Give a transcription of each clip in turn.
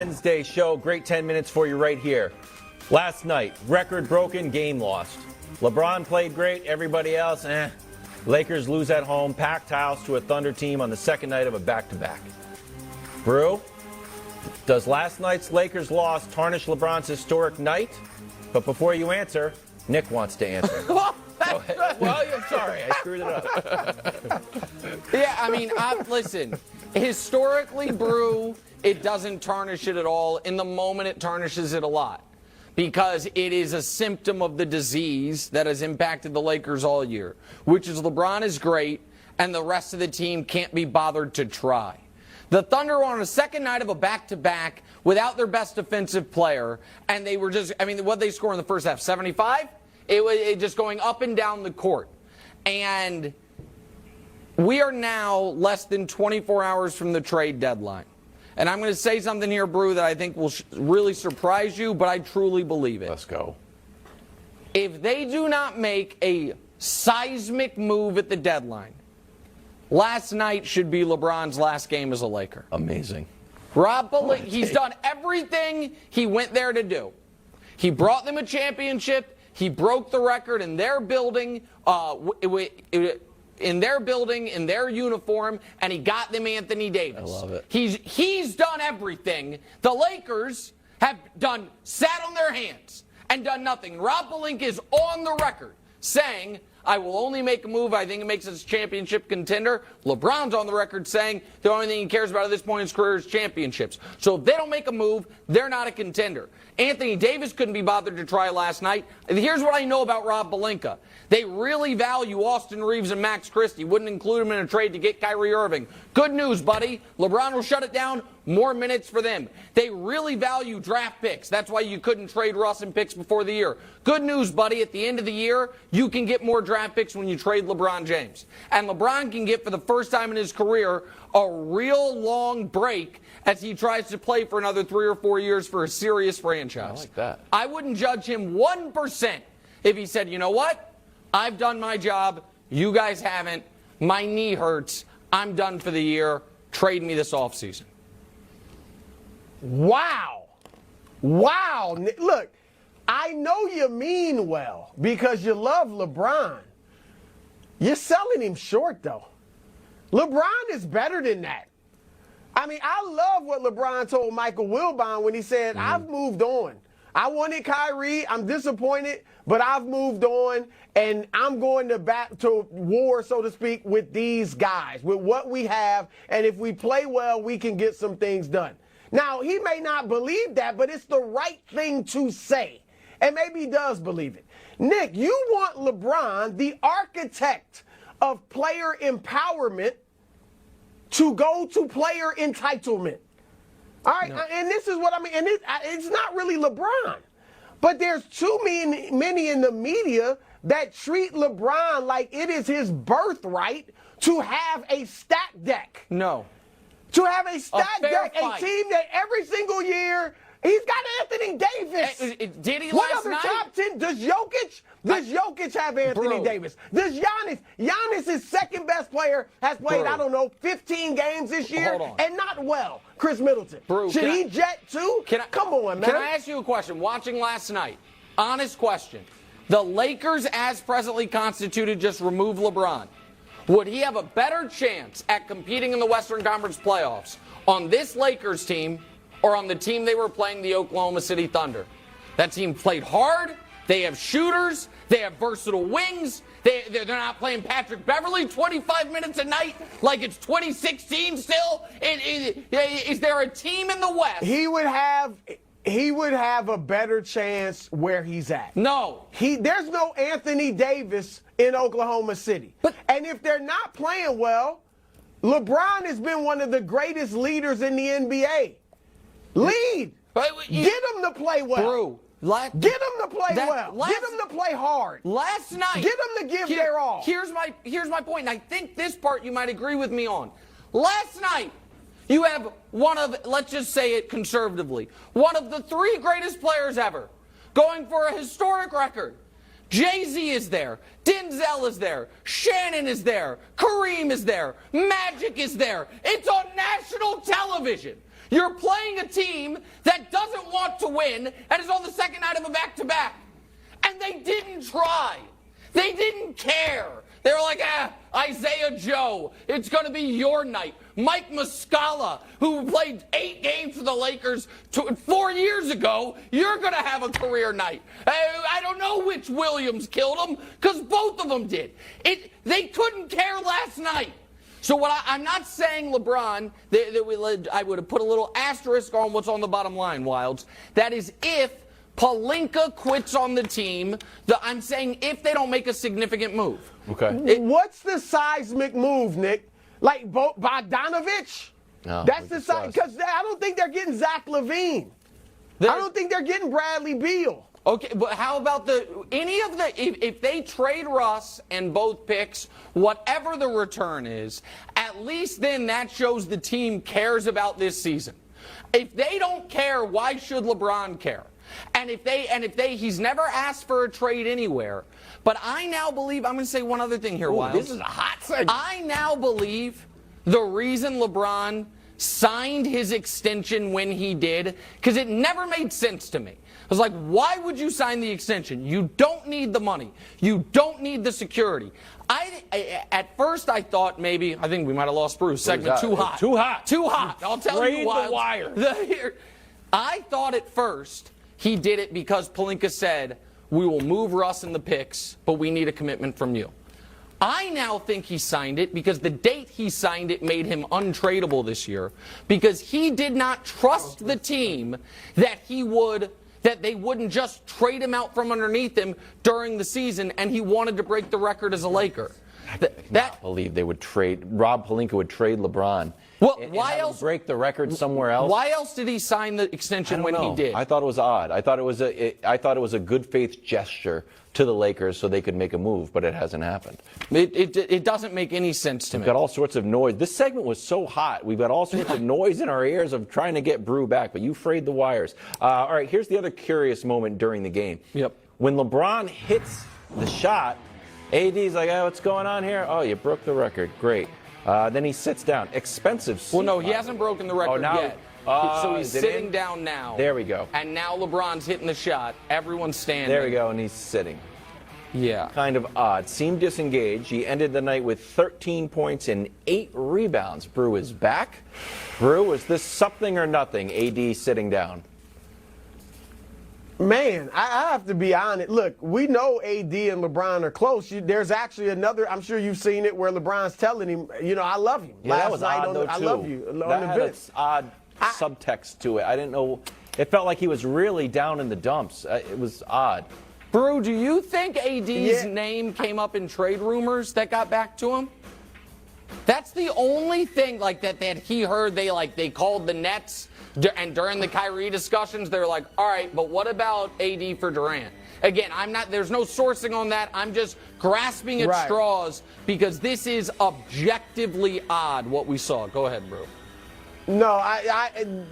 Wednesday show, great 10 minutes for you right here. Last night, record broken, game lost. LeBron played great, everybody else, Lakers lose at home, packed house to a Thunder team on the second night of a back-to-back. Brew, does last night's Lakers loss tarnish LeBron's historic night? But before you answer, Nick wants to answer. Well, I'm sorry, I screwed it up. Yeah, I mean, listen, historically, Brew, it doesn't tarnish it at all. In the moment, it tarnishes it a lot because it is a symptom of the disease that has impacted the Lakers all year, which is LeBron is great and the rest of the team can't be bothered to try. The Thunder were on a second night of a back-to-back without their best defensive player, and they were just, I mean, what they score in the first half, 75? It was just going up and down the court. And we are now less than 24 hours from the trade deadline. And I'm going to say something here, Brew, that I think will really surprise you, but I truly believe it. Let's go. If they do not make a seismic move at the deadline, last night should be LeBron's last game as a Laker. Amazing. Rob Pelinka, he's done everything he went there to do. He brought them a championship. He broke the record in their building, in their uniform, and he got them Anthony Davis. I love it. He's done everything. The Lakers have sat on their hands and done nothing. Rob Pelinka is on the record saying, I will only make a move I think it makes us a championship contender. LeBron's on the record saying the only thing he cares about at this point in his career is championships. So if they don't make a move, they're not a contender. Anthony Davis couldn't be bothered to try last night. And here's what I know about Rob Pelinka. They really value Austin Reeves and Max Christie. Wouldn't include him in a trade to get Kyrie Irving. Good news, buddy. LeBron will shut it down. More minutes for them. They really value draft picks. That's why you couldn't trade Russ and picks before the year. Good news, buddy. At the end of the year, you can get more draft picks when you trade LeBron James. And LeBron can get, for the first time in his career, a real long break as he tries to play for another 3 or 4 years for a serious franchise. I like that. I wouldn't judge him 1% if he said, you know what? I've done my job. You guys haven't. My knee hurts. I'm done for the year. Trade me this offseason. Wow. Wow. Look, I know you mean well because you love LeBron. You're selling him short, though. LeBron is better than that. I mean, I love what LeBron told Michael Wilbon when he said, I've moved on. I wanted Kyrie. I'm disappointed, but I've moved on, and I'm going back to war, so to speak, with these guys, with what we have, and if we play well, we can get some things done. Now, he may not believe that, but it's the right thing to say, and maybe he does believe it. Nick, you want LeBron, the architect of player empowerment, to go to player entitlement. All right, no. And this is what I mean, and it's not really LeBron, but there's too many in the media that treat LeBron like it is his birthright to have a stat deck. No. To have a stat deck, a team that every single year, he's got Anthony Davis. Did he what last other night? top 10? Does Jokic have Anthony Davis? Does Giannis? Giannis, his second best player, has played, I don't know, 15 games this year and not well. Chris Middleton. Should he jet too? Come on, man. Can I ask you a question? Watching last night, honest question. The Lakers, as presently constituted, just remove LeBron. Would he have a better chance at competing in the Western Conference playoffs on this Lakers team or on the team they were playing, the Oklahoma City Thunder? That team played hard. They have shooters. They have versatile wings. They're not playing Patrick Beverley 25 minutes a night like it's 2016 still. Is there a team in the West? He would have a better chance where he's at. No. There's no Anthony Davis in Oklahoma City. And if they're not playing well, LeBron has been one of the greatest leaders in the NBA. Lead. Get him to play well. Brew. Get them to play well. Get them to play hard. Last night. Get them to give their all. Here's my point, and I think this part you might agree with me on. Last night, you have one of, let's just say it conservatively, one of the 3 greatest players ever going for a historic record. Jay-Z is there. Denzel is there. Shannon is there. Kareem is there. Magic is there. It's on national television. You're playing a team that doesn't want to win and is on the second night of a back-to-back. And they didn't try. They didn't care. They were like, Isaiah Joe, it's going to be your night. Mike Muscala, who played 8 games for the Lakers 4 years ago, you're going to have a career night. I don't know which Williams killed him, because both of them did. They couldn't care last night. So I'm not saying LeBron, I would have put a little asterisk on what's on the bottom line, Wilds. That is if Pelinka quits on the team. I'm saying if they don't make a significant move. Okay. What's the seismic move, Nick? Like Bogdanovich? No, that's the size. Because I don't think they're getting Zach LaVine. I don't think they're getting Bradley Beal. Okay, but how about if they trade Russ and both picks, whatever the return is, at least then that shows the team cares about this season. If they don't care, why should LeBron care? And he's never asked for a trade anywhere. But I now believe, I'm going to say one other thing here, Wild. This is a hot segment. I now believe the reason LeBron signed his extension when he did, because it never made sense to me. I was like, why would you sign the extension? You don't need the money. You don't need the security. At first I thought I think we might have lost Bruce. Segment too hot. Too hot. Too hot. I'll tell you why. The wire. I thought at first he did it because Pelinka said, we will move Russ in the picks, but we need a commitment from you. I now think he signed it because the date he signed it made him untradeable this year, because he did not trust the team that they wouldn't just trade him out from underneath him during the season, and he wanted to break the record as a Laker. I cannot believe they would trade. Rob Pelinka would trade LeBron. Well, and why else break the record somewhere else? Why else did he sign the extension when he did? I thought it was odd. I thought it was a good faith gesture to the Lakers so they could make a move, but it hasn't happened. It doesn't make any sense to me. We've got all sorts of noise. This segment was so hot. We've got all sorts of noise in our ears of trying to get Brew back, but you frayed the wires. All right, here's the other curious moment during the game. Yep. When LeBron hits the shot, AD's like, what's going on here? Oh, you broke the record. Great. Then he sits down. Expensive seat. Well, no, he hasn't broken the record yet. So he's sitting down now. There we go. And now LeBron's hitting the shot. Everyone's standing. There we go, and he's sitting. Yeah. Kind of odd. Seemed disengaged. He ended the night with 13 points and 8 rebounds. Brew is back. Brew, is this something or nothing? AD sitting down. Man, I have to be honest. Look, we know AD and LeBron are close. There's actually another, I'm sure you've seen it, where LeBron's telling him, I love you. Yeah, that was odd, though, too. I love you. That had an odd subtext to it. I didn't know. It felt like he was really down in the dumps. It was odd. Brew, do you think AD's name came up in trade rumors that got back to him? That's the only thing that he heard. They called the Nets, and during the Kyrie discussions, they were like, all right, but what about AD for Durant? Again, there's no sourcing on that. I'm just grasping at straws because this is objectively odd what we saw. Go ahead, Brew. No,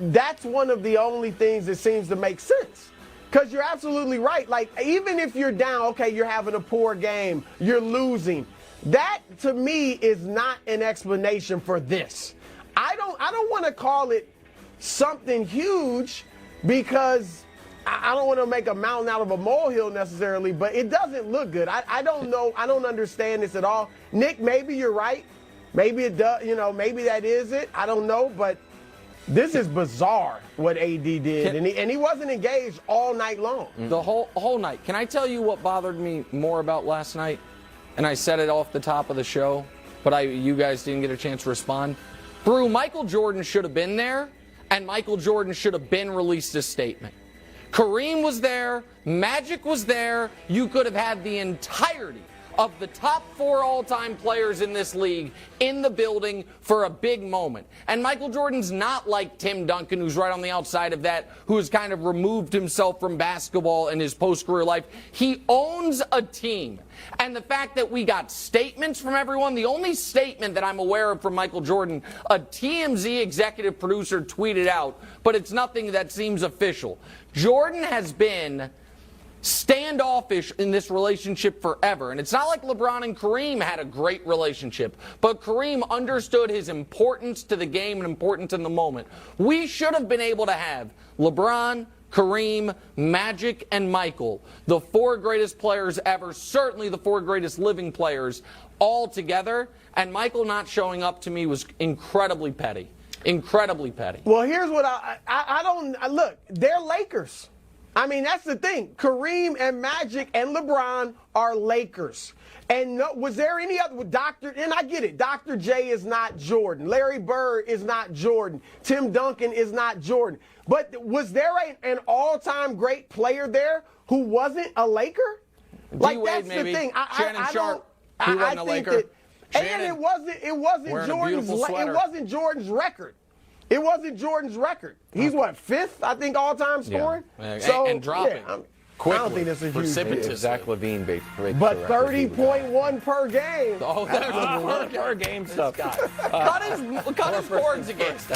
that's one of the only things that seems to make sense. Because you're absolutely right. Like, even if you're down, okay, you're having a poor game, you're losing. That, to me, is not an explanation for this. I don't want to call it something huge because I don't want to make a mountain out of a molehill necessarily, but it doesn't look good. I don't know. I don't understand this at all. Nick, maybe you're right. Maybe it does. Maybe that is it. I don't know, but this is bizarre what AD did, and he wasn't engaged all night long. The whole night. Can I tell you what bothered me more about last night? And I said it off the top of the show, but you guys didn't get a chance to respond. Brew, Michael Jordan should have been there, and Michael Jordan should have been released a statement. Kareem was there, Magic was there. You could have had the entirety of the top 4 all-time players in this league in the building for a big moment. And Michael Jordan's not like Tim Duncan, who's right on the outside of that, who has kind of removed himself from basketball in his post-career life. He owns a team. And the fact that we got statements from everyone, the only statement that I'm aware of from Michael Jordan, a TMZ executive producer tweeted out, but it's nothing that seems official. Jordan has been standoffish in this relationship forever. And it's not like LeBron and Kareem had a great relationship, but Kareem understood his importance to the game and importance in the moment. We should have been able to have LeBron, Kareem, Magic, and Michael, the 4 greatest players ever, certainly the 4 greatest living players, all together. And Michael not showing up to me was incredibly petty. Incredibly petty. Well, here's what look, they're Lakers. I mean, that's the thing. Kareem and Magic and LeBron are Lakers. And was there any other and I get it, Dr. J is not Jordan. Larry Bird is not Jordan. Tim Duncan is not Jordan. But was there an all-time great player there who wasn't a Laker? Like, that's maybe. The thing. Shannon Sharp. He wasn't a Laker. And it wasn't Jordan's record. It wasn't Jordan's record. He's what, 5th, I think, all-time scoring. Yeah. So, and dropping. Yeah, quickly. I don't think that's a huge Precipitously. Zach Levine breaks But the record. 30.1 per game. Oh, there's per game stuff. cut his cords against that.